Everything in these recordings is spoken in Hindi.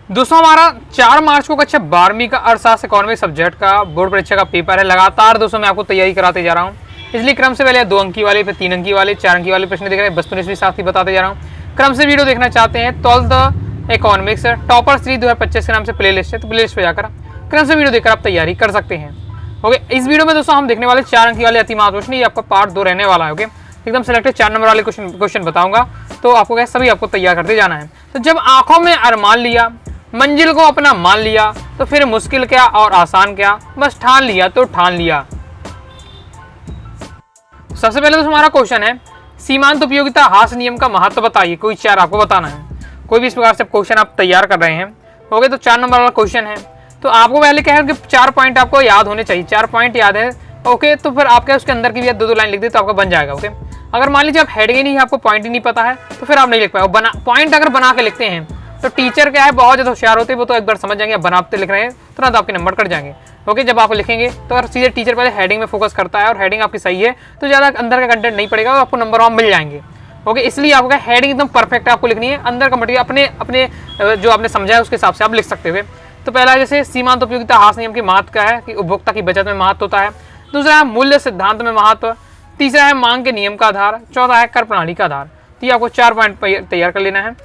दोस्तों हमारा 4 मार्च को कक्षा 12वीं का अर्थशास्त्र इकोनॉमिक सब्जेक्ट का बोर्ड परीक्षा का पेपर है। लगातार दोस्तों मैं आपको तैयारी कराते जा रहा हूँ, इसलिए क्रम से पहले 2 अंकी वाले, फिर 3 अंकी वाले, 4 अंकी वाले प्रश्न देख रहे हैं, वस्तुनिष्ठ भी साथ ही बताते जा रहा हूँ। क्रम से वीडियो देखना चाहते हैं 12th इकोनॉमिक्स टॉपर 3 2025 के नाम से प्लेलिस्ट है, तो प्लेलिस्ट पे जाकर क्रम से वीडियो देखकर आप तैयारी कर सकते हैं। ओके, इस वीडियो में दोस्तों हम देखने वाले 4 अंकी वाले अति महत्वपूर्ण प्रश्न, ये आपका पार्ट 2 रहने वाला है। ओके, एकदम सिलेक्टेड 4 नंबर वाले क्वेश्चन बताऊंगा, तो आपको क्या सभी आपको तैयार करते जाना है। तो जब आंखों में अरमान लिया, मंजिल को अपना मान लिया, तो फिर मुश्किल क्या और आसान क्या, बस ठान लिया तो ठान लिया। सबसे पहले तो हमारा क्वेश्चन है सीमांत उपयोगिता हास नियम का महत्व बताइए। कोई 4 आपको बताना है, कोई भी इस प्रकार से क्वेश्चन आप तैयार कर रहे हैं। ओके, तो 4 नंबर वाला क्वेश्चन है, तो आपको पहले क्या है कि 4 पॉइंट आपको याद होने चाहिए। 4 पॉइंट याद है, ओके, तो फिर आप क्या उसके अंदर की भी 2-2 लाइन लिख दे तो आपका बन जाएगा। ओके, अगर मान लीजिए आप हेडिंग ही नहीं है, आपको पॉइंट ही नहीं पता है, तो फिर आप नहीं लिख पाएंगे। पॉइंट अगर बना के लिखते हैं तो टीचर क्या है बहुत ज्यादा होशियार होते हैं, वो तो एक बार समझ जाएंगे, बनाते लिख रहे हैं तुरंत आपके नंबर कट जाएंगे। ओके, जब आप लिखेंगे तो अगर सीधे टीचर पहले हेडिंग में फोकस करता है और हेडिंग आपकी सही है तो ज्यादा अंदर का कंटेंट नहीं पड़ेगा और आपको नंबर वहाँ मिल जाएंगे। ओके, इसलिए आपको हेडिंग एकदम परफेक्ट आपको लिखनी है, अंदर का मटेरियल अपने अपने जो आपने समझा है उसके हिसाब से आप लिख सकते हुए। तो पहला जैसे सीमांत उपयोगिता हास नियम की महत्व क्या है कि उपभोक्ता की बचत में महत्व होता है। दूसरा है मूल्य सिद्धांत में महत्व। तीसरा है मांग के नियम का आधार। चौथा है कर प्रणाली का आधार। तो ये आपको 4 पॉइंट तैयार कर लेना है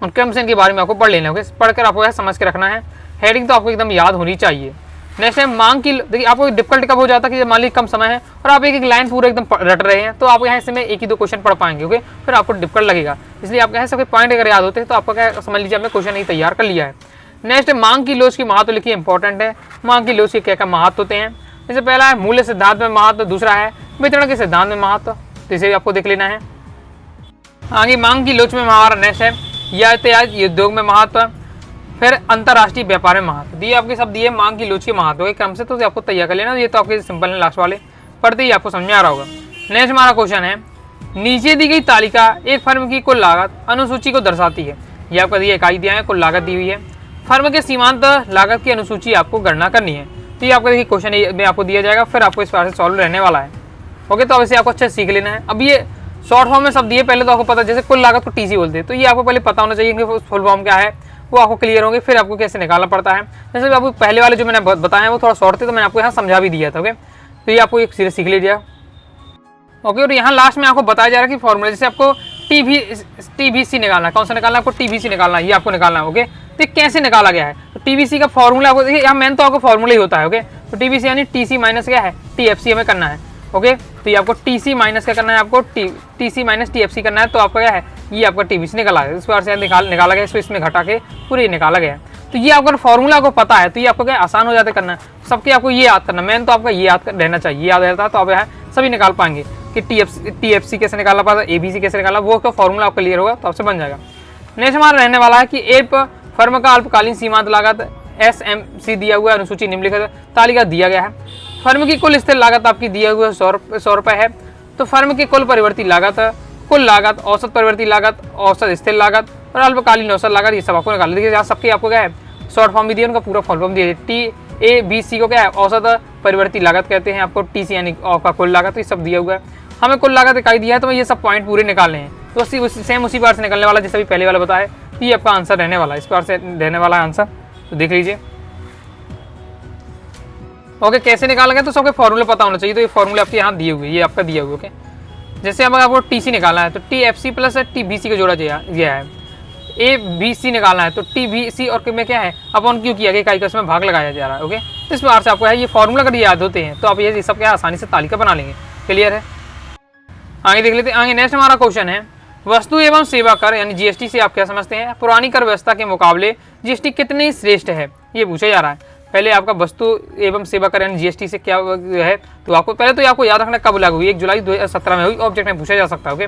और क्रम से इनके बारे में आपको पढ़ लेना है। पढ़कर आपको समझ के रखना है। हेडिंग तो आपको एकदम याद होनी चाहिए। नेक्स्ट है मांग की। देखिए आपको डिफिकल्ट कब हो जाता है कि मान लीजिए कम समय है और आप एक लाइन पूरा एकदम रट रहे हैं, तो आप यहाँ से में 1 ही 2 क्वेश्चन पढ़ पाएंगे। ओके, फिर आपको डिफिकल्ट लगेगा, इसलिए आप यहाँ सबके पॉइंट अगर याद होते हैं तो आपका क्या समझ लीजिए आपने क्वेश्चन ही तैयार कर लिया है। नेक्स्ट है मांग की लोच की महत्व लिखिए, इंपॉर्टेंट है। मांग की लोच के क्या क्या महत्व होते हैं, जैसे पहला है मूल्य सिद्धांत में महत्व, दूसरा है वितरण के सिद्धांत में महत्व, तो इसे आपको देख लेना है। आगे मांग की लोच में हमारा नेक्स्ट है यातायात उद्योग में महत्व, फिर अंतर्राष्ट्रीय व्यापार में महत्व। दिए आपके सब दिए मांग की लोच के महत्व के क्रम से, तो आपको तैयार कर लेना। ये तो आपके सिंपल है, लास्ट वाले पढ़ते ही आपको समझ में आ रहा होगा। नेक्स्ट हमारा क्वेश्चन है नीचे दी गई तालिका एक फर्म की कुल लागत अनुसूची को दर्शाती है। ये आपका दिया इकाई दिया है, कुल लागत दी हुई है। फर्म के सीमांत लागत की अनुसूची आपको गणना करनी है। तो ये आपको देखिए क्वेश्चन में आपको दिया जाएगा, फिर आपको इस बार से सॉल्व रहने वाला है। ओके, तो अब इसे आपको अच्छे से सीख लेना है। अब ये शॉर्ट फॉर्म में सब दिए, पहले तो आपको पता, जैसे कुल लागत को टीसी बोलते हैं, तो ये आपको पहले पता होना चाहिए कि फुल फॉर्म क्या है, वो आपको क्लियर होंगे, फिर आपको कैसे निकालना पड़ता है। जैसे आपको पहले वाले जो मैंने बताया वो थोड़ा शॉर्ट थे, तो मैंने आपको यहाँ समझा भी दिया था। ओके, तो ये आपको एक सीधे सीख लीजिए। ओके, और यहाँ लास्ट में आपको बताया जा रहा है कि फॉर्मूला, जैसे आपको टीवीसी निकालना है, कौन सा निकालना है, आपको टीवीसी निकालना है, ये आपको निकालना है। ओके, तो कैसे निकाला गया है, तो टीवीसी का फॉर्मूला आपको देखिए, यहाँ मेन तो आपको फॉर्मूला ही होता है। ओके, तो टीवीसी यानी टीसी माइनस क्या है, टीएफसी हमें करना है। ओके, तो ये आपको टीसी माइनस क्या करना है, आपको टीसी माइनस टीएफसी करना है, तो आपका क्या है, ये आपका टीवीसी निकाला है। इस बार से निकाला गया, इसको इसमें घटा के पूरे निकाला गया। तो ये आपका फॉर्मूला आपको पता है, तो ये आपको क्या आसान हो जाता है करना। सबके आपको ये याद करना, मेन तो आपका ये याद रहना चाहिए, याद रहता है तो आप यहाँ सभी निकाल पाएंगे कि टीएफसी कैसे निकाला पाता, एबीसी कैसे निकाला, वो का फॉर्मूला आपका क्लियर होगा तो आपसे बन जाएगा। नेक्स्ट हमारा रहने वाला है कि एक फर्म का अल्पकालीन सीमांत लागत एसएमसी दिया हुआ है, अनुसूची निम्नलिखित तालिका दिया गया है। फर्म की कुल स्थिर लागत आपकी दिया हुआ 100 रुपये है। तो फर्म की कुल परिवर्ती लागत, कुल लागत, औसत परिवर्ती लागत, औसत स्थिर लागत और अल्पकालीन औसत लागत, ये सब आपको निकाल देखिए। यहाँ सबके आपको क्या है शॉर्ट फॉर्म भी दिया, उनका पूरा फुल फॉर्म दिया। TABC को क्या है औसत परिवर्ती लागत कहते हैं, आपको TC यानी आपका कुल लागत, ये सब दिया हुआ है। हमें कुल लागत इकाई दिया है, तो ये सब पॉइंट पूरे निकालने हैं, तो उसी बार से निकलने वाला, जैसे भी पहले वाला बताया, ये आपका आंसर रहने वाला है, इस बार से रहने वाला आंसर, तो देख लीजिए। ओके, कैसे निकाला गया, तो सबके फॉर्मूले पता होना चाहिए, तो ये फॉर्मूले आपके यहाँ दिए हुए, ये आपका दिया हुआ। ओके, जैसे अब आपको टीसी निकालना है तो TFC प्लस TBC को जोड़ा गया है। ABC निकालना है तो TBC और में क्या है अपन क्यों किया गया, इकाई का उसमें भाग लगाया जा रहा है। ओके, तो इस बार से आपको है ये फॉर्मूला अगर याद होते हैं तो आप ये सब क्या आसानी से तालिका बना लेंगे। क्लियर है, आगे देख लेते हैं। आगे नेक्स्ट हमारा क्वेश्चन है वस्तु एवं सेवा कर यानी जीएसटी से आप क्या समझते हैं, पुरानी कर व्यवस्था के मुकाबले जीएसटी कितनी श्रेष्ठ है, ये पूछा जा रहा है। पहले आपका वस्तु एवं सेवा कर यानी जीएसटी से क्या है, तो आपको पहले तो आपको याद रखना कब लागू हुई, 1 जुलाई 2017 में हुई, ऑब्जेक्ट में पूछा जा सकता है। ओके,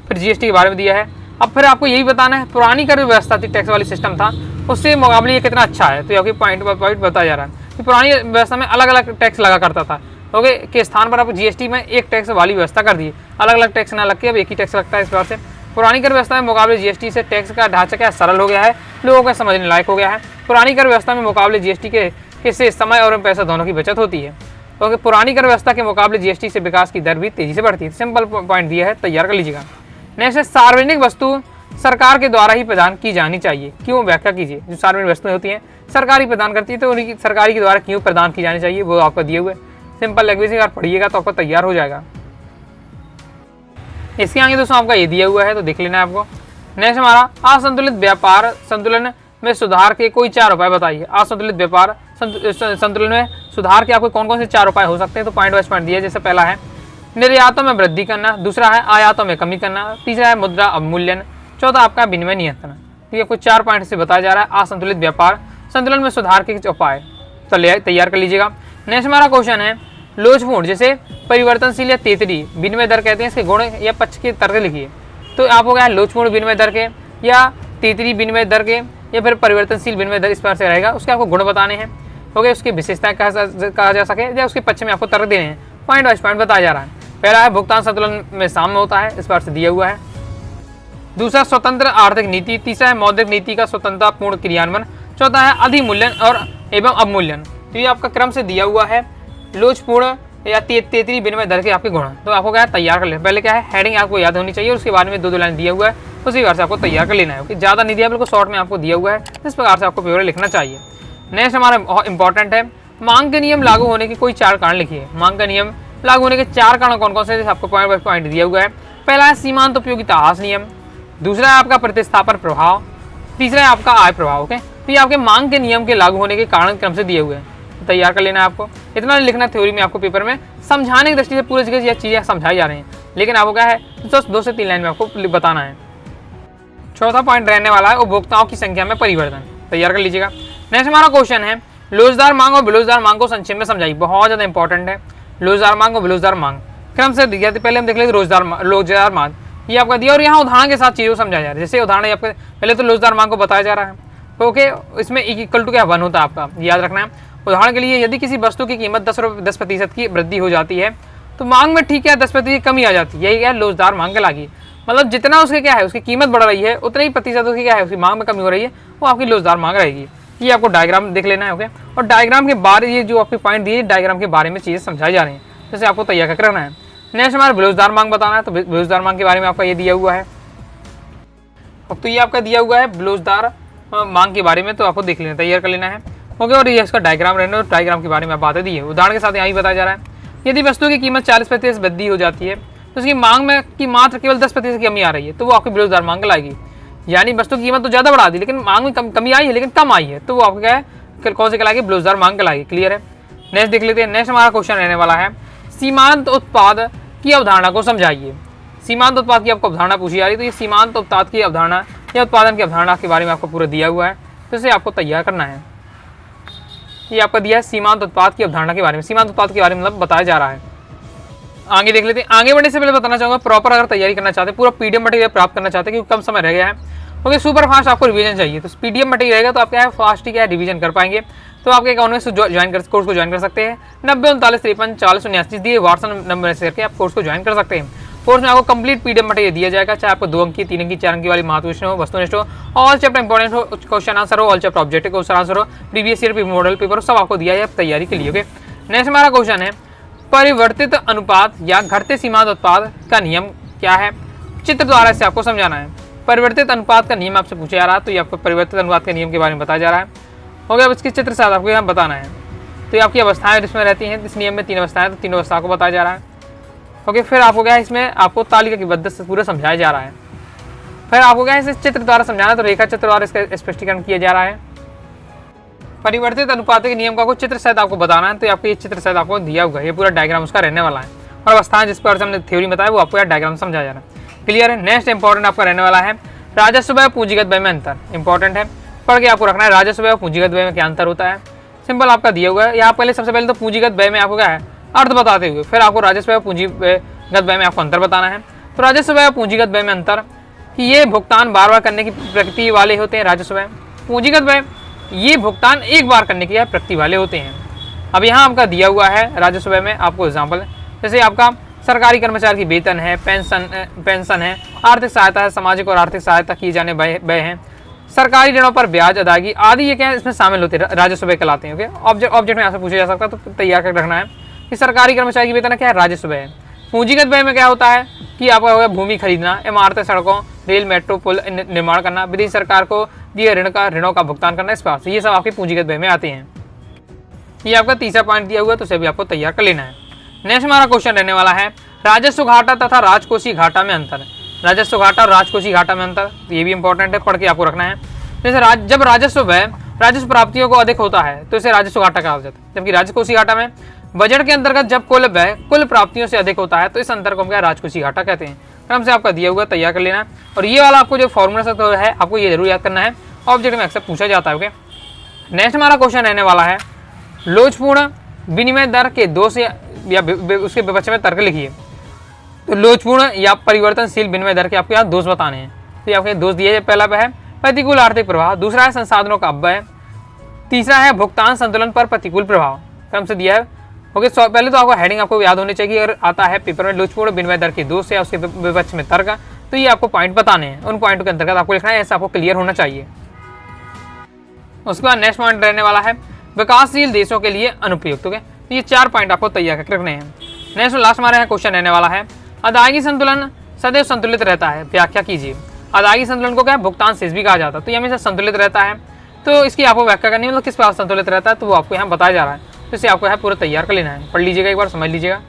फिर जीएसटी के बारे में दिया है। अब फिर आपको यही बताना है पुरानी कर व्यवस्था थी, टैक्स वाली सिस्टम था, उससे मुकाबले ये कितना अच्छा है, तो आपको पॉइंट बाय पॉइंट बताया जा रहा है कि पुरानी व्यवस्था में अलग अलग टैक्स लगा करता था। ओके, के स्थान पर आप जीएसटी में एक टैक्स वाली व्यवस्था कर दी, अलग अलग टैक्स ना लग के अब एक ही टैक्स लगता है। इस बार से पुरानी कर व्यवस्था में मुकाबले जीएसटी से टैक्स का ढांचा क्या सरल हो गया है, लोगों को समझने लायक हो गया है। पुरानी कर व्यवस्था में मुकाबले जीएसटी के से समय और पैसा दोनों की बचत होती है। क्योंकि पुरानी कर व्यवस्था के मुकाबले जीएसटी से विकास की दर भी तेजी से बढ़ती है। सिंपल पॉइंट दिया है, तैयार कर लीजिएगा। नेक्स्ट है सार्वजनिक वस्तु सरकार के द्वारा ही प्रदान की जानी चाहिए। क्यों, व्याख्या कीजिए। जो सार्वजनिक वस्तुएं होती हैं सरकार ही प्रदान करती है, तो उनकी सरकारी के द्वारा क्यों प्रदान की जानी चाहिए वो आपको दिए हुए। सिंपल लैंग्वेज अगर पढ़िएगा तो आपको तैयार हो जाएगा। इसके आगे दोस्तों आपका ये दिया हुआ है, तो देख लेना है आपको। नेक्स्ट हमारा असंतुलित व्यापार संतुलन में सुधार के कोई 4 उपाय बताइए। असंतुलित व्यापार संतुलन में सुधार के आपको कौन कौन से 4 उपाय हो सकते हैं, तो पॉइंट वाइज पॉइंट दिया। जैसे पहला है निर्यातों में वृद्धि करना, दूसरा है आयातों में कमी करना, तीसरा है मुद्रा अवमूल्यन, चौथा आपका विनिमय नियंत्रण। तो ये कुछ 4 पॉइंट से बताया जा रहा है असंतुलित व्यापार संतुलन में सुधार के उपाय, तो तैयार कर लीजिएगा। नेक्स्ट हमारा क्वेश्चन है लोचपूर्ण, जैसे परिवर्तनशील या तेतरी विनिमय दर कहते हैं, इसके गुण या पक्ष के तर्क लिखिए। तो आपको क्या है, लोचपूर्ण विनिमय दर के या तेतरी विनिमय दर के या फिर परिवर्तनशील विनिमय दर, इस पर से रहेगा। उसके आपको गुण बताने हैं, ओके, उसकी विशेषताएं कहा जा सके या उसके पक्ष में आपको तर्क देने हैं। पॉइंट वाइज पॉइंट बताया जा रहा है। पहला है भुगतान संतुलन में साम्य होता है, इस पर से दिया हुआ है। दूसरा स्वतंत्र आर्थिक नीति, तीसरा है मौद्रिक नीति का स्वतंत्रतापूर्ण क्रियान्वयन, चौथा है अधिमूल्यन और एवं अवमूल्यन। तो ये आपका क्रम से दिया हुआ है। लोचपूर्ण या तेतरी विनिमय दर के आपके गुण, तो आपको क्या है तैयार कर लेना। पहले क्या है हेडिंग आपको याद होनी चाहिए, उसके बारे में 2 लाइन दिया हुआ है, उसी प्रकार से आपको तैयार कर लेना है। ओके, ज़्यादा नहीं दिया, बिल्कुल शॉर्ट में आपको दिया हुआ है, इस प्रकार से आपको पेपर लिखना चाहिए। नेक्स्ट हमारा इंपॉर्टेंट है मांग के नियम लागू होने के कोई 4 कारण लिखिए। मांग का नियम लागू होने के 4 कारण कौन कौन से, आपको पॉइंट बाय पॉइंट दिया हुआ है। पहला है सीमांत उपयोगिता ह्रास नियम, दूसरा है आपका प्रतिस्थापन प्रभाव, तीसरा है आपका आय प्रभाव। ओके, तो ये आपके मांग के नियम के लागू होने के कारण क्रम से दिए हुए हैं, तैयार कर लेना है आपको। इतना लिखना थ्योरी में आपको पेपर में समझाने की दृष्टि से पूरी जगह ये चीज़ें समझाई जा रही हैं, लेकिन आपको क्या है 2 से 3 लाइन में आपको बताना है। चौथा पॉइंट रहने वाला है उपभोक्ताओं की संख्या में परिवर्तन, तैयार कर लीजिएगा। नेक्स्ट हमारा क्वेश्चन है लोचदार मांग और बेलोचदार मांग को संक्षेप में समझाइए। बहुत ज़्यादा इंपॉर्टेंट है लोचदार मांग और बेलोचदार मांग, क्रम से दिया। पहले हम देख लेते लोचदार मांग, ये आपका दिया और यहाँ उदाहरण के साथ चीज़ों को समझाया जा रहा है। जैसे उदाहरण आपके पहले तो लोचदार मांग को बताया जा रहा है, तो ओके, इसमें इक्वल टू क्या 1 होता है, आपका याद रखना है। उदाहरण के लिए यदि किसी वस्तु की कीमत 10% की वृद्धि हो जाती है तो मांग में ठीक है 10% की कमी आ जाती है, यही क्या है लोचदार मांग कहलागी। मतलब जितना उसके क्या है उसकी कीमत बढ़ रही है उतने ही प्रतिशत उसकी क्या है उसकी मांग में कमी हो रही है, वो आपकी लोचदार मांग रहेगी। ये आपको डायग्राम देख लेना है। ओके, और डायग्राम के बारे ये जो आपके पॉइंट दिए डायग्राम के बारे में चीज़ें समझाई जा रही हैं, जैसे आपको तैयार कर रखना है। नेक्स्ट हमारा बेलोचदार मांग बताना है, तो बेलोचदार मांग के बारे में आपका ये दिया हुआ है। तो ये आपका दिया हुआ है बेलोचदार मांग के बारे में, तो आपको देख लेना, तैयार कर लेना है। ओके, और ये इसका डायग्राम रहना है, डायग्राम के बारे में आप बातें दी है। उदाहरण के साथ यहाँ ही बताया जा रहा है यदि वस्तु की कीमत 40% वृद्धि हो जाती है तो उसकी मांग में की मात्र केवल 10% की कमी आ रही है, तो वो आपकी बेलोचदार मांग लाएगी। यानी वस्तु की कीमत तो ज़्यादा बढ़ा दी लेकिन मांग में कमी आई है लेकिन कम आई है, तो वो आपको क्या है कौन से कहलाएगी बेलोचदार मांग कहलाएगी। क्लियर है। नेक्स्ट देख लेते हैं। नेक्स्ट हमारा क्वेश्चन रहने वाला है सीमांत उत्पाद की अवधारणा को समझाइए। सीमांत उत्पाद की आपको अवधारणा पूछी जा रही है, तो ये सीमांत उत्पाद की अवधारणा या उत्पादन की अवधारणा के बारे में आपको पूरा दिया हुआ है, तो इसे आपको तैयार करना है। ये आपका दिया है सीमांत उत्पाद की अवधारणा के बारे में। सीमांत उत्पाद के बारे में मतलब बताया जा रहा है। आगे देख लेते हैं। आगे बढ़ने से पहले बताना चाहूँगा प्रॉपर अगर तैयारी करना चाहते हैं, पूरा पीडीएफ मटेरियल प्राप्त करना चाहते हैं क्योंकि कम समय रह गया है, ओके, सुपर फास्ट आपको रिवीजन चाहिए, तो पीडीएफ मटेरियल रहेगा तो आप क्या है फास्ट ही क्या है रिवीजन कर पाएंगे। तो आपके अकाउंट में कोर्स को ज्वाइन कर सकते हैं 90 39 53 40 79 दिए व्हाट्सएप नंबर से करके आप कोर्स को ज्वाइन कर सकते हैं। कोर्स में आपको कंप्लीट पीडीएफ मटेरियल दिया जाएगा, चाहे आपको 2 अंक की 3 अंक की 4 अंक की वाली महत्वनिष्ठ हो, वस्तुनिष्ठ हो, ऑल चैप्टर इंपॉर्टेंट हो, क्वेश्चन आंसर हो, all chapter objective question answer हो, प्रीवियस ईयर मॉडल पेपर सब आपको दिया है तैयारी के लिए। ओके, नेक्स्ट हमारा क्वेश्चन है परिवर्तित अनुपात या घटते सीमांत उत्पाद का नियम क्या है। चित्र द्वारा इसे आपको समझाना है। परिवर्तित अनुपात का नियम आपसे पूछा जा रहा है, तो ये आपको परिवर्तित अनुपात के नियम के बारे में बताया जा रहा है। हो गया, अब इसके चित्र साथ आपको यहाँ बताना है। तो ये आपकी अवस्थाएं जिसमें रहती हैं, इस नियम में 3 अवस्थाएं, तो 3 अवस्था को बताया जा रहा है। ओके, फिर आपको क्या है इसमें आपको तालिका की पद्धति से पूरा समझाया जा रहा है। फिर आपको क्या है इसे चित्र द्वारा समझाना, तो रेखा चित्र द्वारा इसका स्पष्टीकरण किया जा रहा है। परिवर्तित अनुपात के नियम का आपको चित्र सहित आपको बताना है, तो आपको ये चित्र सहित आपको दिया हुआ है, ये पूरा डायग्राम उसका रहने वाला है। और अवस्थाएं जिस पर हमने थ्योरी बताया वो आपको यार डायग्राम समझाया जा रहा है। क्लियर है। नेक्स्ट इंपॉर्टेंट आपका रहने वाला है राजस्व व्यय पूंजीगत व्यय में अंतर। इंपॉर्टेंट है, पढ़ के आपको रखना है राजस्व व्यय और पूंजीगत व्यय में क्या अंतर होता है। सिंपल आपका दिया हुआ है यहाँ पहले सबसे पहले तो पूंजीगत व्यय में आपको क्या है अर्थ बताते हुए, फिर आपको राजस्व व्यय पूंजीगत व्यय में आपको अंतर बताना है। तो राजस्व व्यय और पूंजीगत व्यय में अंतर कि ये भुगतान बार बार करने की प्रकृति वाले होते हैं राजस्व व्यय। पूंजीगत व्यय ये भुगतान एक बार करने की प्रकृति वाले होते हैं। अब यहाँ आपका दिया हुआ है राजस्व व्यय में आपको एग्जाम्पल, जैसे आपका सरकारी कर्मचारी की वेतन है, पेंशन है, आर्थिक सहायता है, सामाजिक और आर्थिक सहायता किए जाने व्यय हैं, सरकारी ऋणों पर ब्याज अदायगी आदि, ये क्या है इसमें शामिल होते हैं, राजस्व व्यय कहलाते हैं। ओके, ऑब्जेक्ट में यहाँ से पूछा जा सकता है, तो तैयार कर रखना है कि सरकारी कर्मचारी की वेतन क्या है राजस्व व्यय है। पूंजीगत व्यय में क्या होता है कि आपका होगा भूमि खरीदना, इमारतें, सड़कों, रेल, मेट्रो, पुल निर्माण करना, विदेशी सरकार को दिए ऋणों का भुगतान करना, इस प्रकार से ये सब आपके पूंजीगत व्यय में आते हैं। ये आपका तीसरा पॉइंट दिया हुआ है, तो इसे भी आपको तैयार कर लेना है। नेक्स्ट हमारा क्वेश्चन रहने वाला है राजस्व घाटा तथा राजकोषीय घाटा में अंतर। राजस्व घाटा और राजकोषीय घाटा में अंतर, ये भी इंपॉर्टेंट है, पढ़ के आपको रखना है। जैसे जब राजस्व व्यय राजस्व प्राप्तियों को अधिक होता है तो इसे राजस्व घाटा कहा जाता है, जबकि राजकोषीय घाटा में बजट के अंतर्गत जब कुल व्यय कुल प्राप्तियों से अधिक होता है तो इस अंतर को हम क्या राजकोषीय घाटा कहते हैं। क्रम से आपका दिया हुआ तैयार कर लेना। और ये वाला आपको जो फॉर्मूला है आपको ये जरूर याद करना है, ऑब्जेक्ट में अक्सर पूछा जाता है। ओके, नेक्स्ट हमारा क्वेश्चन रहने वाला है लोचपूर्ण विनिमय दर के दोष या उसके विपक्ष में तर्क लिखिए। तो लोचपूर्ण या परिवर्तनशील विनिमय दर के आपको यहाँ दोष बताने हैं। तो आपके दोष दिए जाए, पहला है प्रतिकूल आर्थिक प्रभाव, दूसरा है संसाधनों का अपव्यय, तीसरा है भुगतान संतुलन पर प्रतिकूल प्रभाव। क्रम से दिया है। ओके, पहले तो आपको हेडिंग आपको याद होनी चाहिए। अगर आता है पेपर में लोचपूर्ण विनिमय दर के दोष या उसके विपक्ष में तर्क, तो ये आपको पॉइंट बताने हैं, उन पॉइंट के अंतर्गत आपको लिखना है, ऐसा आपको क्लियर होना चाहिए। उसके बाद नेक्स्ट पॉइंट रहने वाला है विकासशील देशों के लिए अनुपयुक्त। ओके, तो ये 4 पॉइंट आपको तैयार करके रखने हैं। नेक्स्ट लास्ट हमारे यहाँ क्वेश्चन रहने वाला है अदायगी संतुलन सदैव संतुलित रहता है, व्याख्या कीजिए। अदायगी संतुलन को क्या है, भुगतान शेष भी कहा जाता है। तो ये हमेशा संतुलित रहता है, तो इसकी आपको व्याख्या करनी है, मतलब किस प्रकार संतुलित रहता है, तो वो आपको यहाँ बताया जा रहा है। तो इसे आपको है पूरा तैयार कर लेना है, पढ़ लीजिएगा, एक बार समझ लीजिएगा।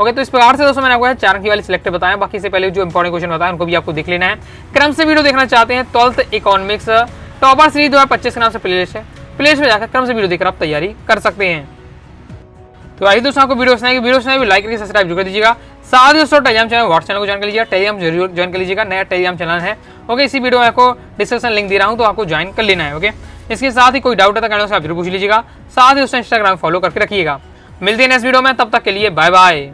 ओके, तो इस प्रकार से दोस्तों मैंने आपको 4 अंक वाली सिलेक्ट बताया, बाकी से पहले जो इंपॉर्टेंट क्वेश्चन बताया उनको भी आपको देख लेना है। क्रम से वीडियो देखना चाहते हैं 12th इकोनॉमिक्स टॉपर सीरीज 2025 के नाम से प्लेलिस्ट है, प्लेलिस्ट में जाकर क्रम से वीडियो देखकर आप तैयारी कर सकते हैं। तो आई दोस्तों आपको वीडियो भी लाइक करके सब्सक्राइब जरूर कर दीजिएगा। साथ ही दोस्तों टेलीग्राम चैनल व्हाट्सएप चैनल को ज्वाइन कर लीजिएगा, टेलीग्राम जरूर ज्वाइन कर लीजिएगा, नया टेलीग्राम चैनल है। ओके, इसी वीडियो में आपको डिस्क्रिप्शन लिंक दे रहा हूँ, तो आपको ज्वाइन कर लेना है। ओके, इसके साथ ही कोई डाउट है तो कमेंट से आप जरूर पूछ लीजिएगा। साथ ही दोस्तों इंस्टाग्राम फॉलो करके रखिएगा। मिलते हैं नेक्स्ट वीडियो में, तब तक के लिए बाय बाय।